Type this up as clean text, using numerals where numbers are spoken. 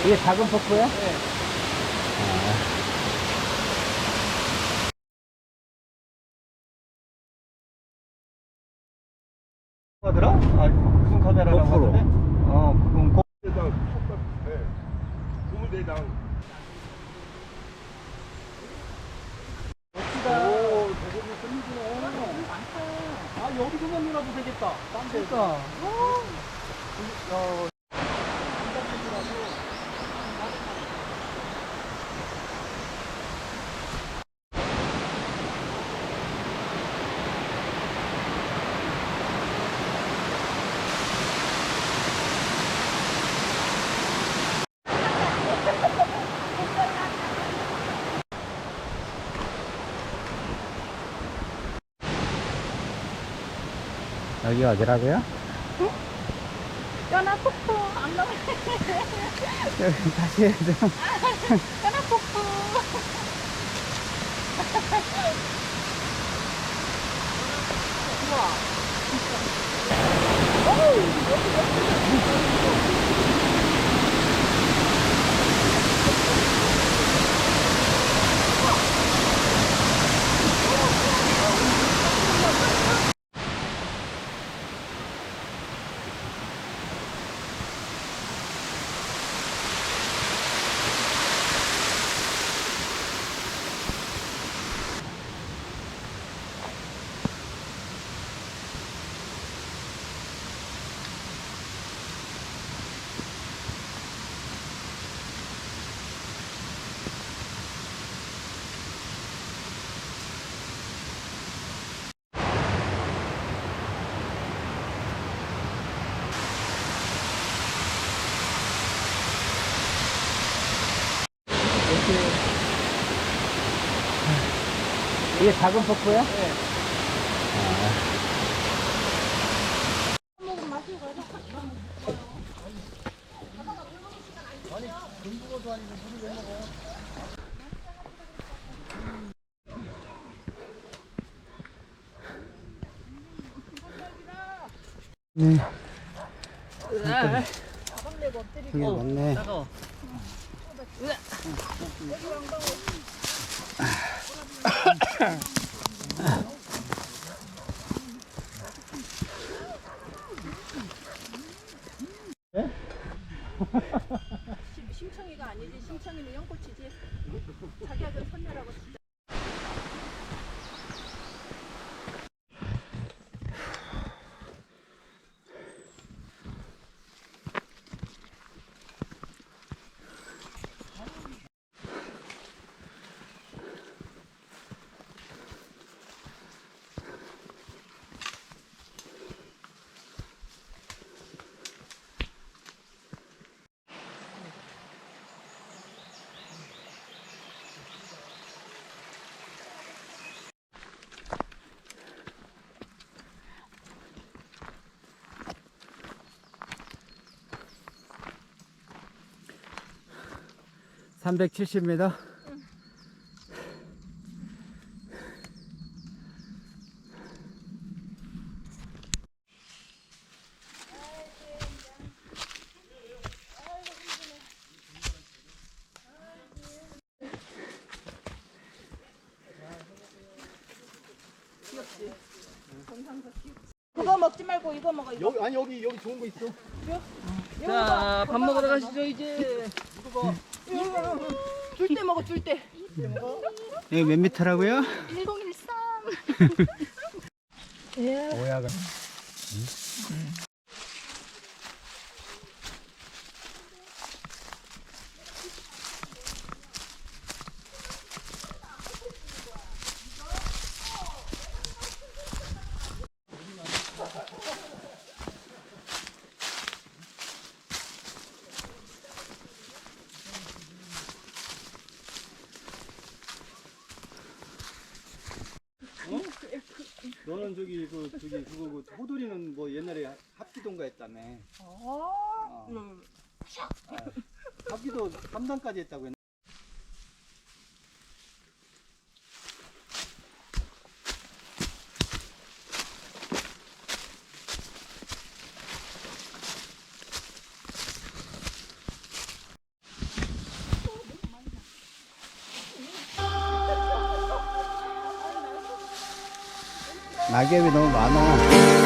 이게 작은 폭포야? 네. 하더라? 아, 무슨 카메라라고 고프로. 하던데? 그건 대당, 네. 20대당. 오, 대부분 끝이네. 아, 여기서만 놀아도 되겠다. 딴 데서. 그러니까. 여기 어디라고요? 연합폭포 안 나와. 여기 다시 해줘. 연합폭포. 이게 작은 폭포야? 네. 먹으면 마시고 가서 네. 가방 내고 엎드리고. 이게 맞네. 따가워. 심청이가 아니지. 심청이는 연꽃이지. 자기야들 선녀라고 진짜. 응. 370m. 그거 먹지 말고 이거 먹어. 이거. 여기, 아니, 여기 좋은 거 있어. 자, 밥 먹으러 가시죠, 이제. 줄 때 먹어. 줄 때. 여기 몇 미터라고요? 1013. 뭐야, 그럼. 너는 그거 호돌이는 뭐 옛날에 합기도인가 했다며. 합기도 3단까지 했다고 했나? 낙엽이 너무 많아.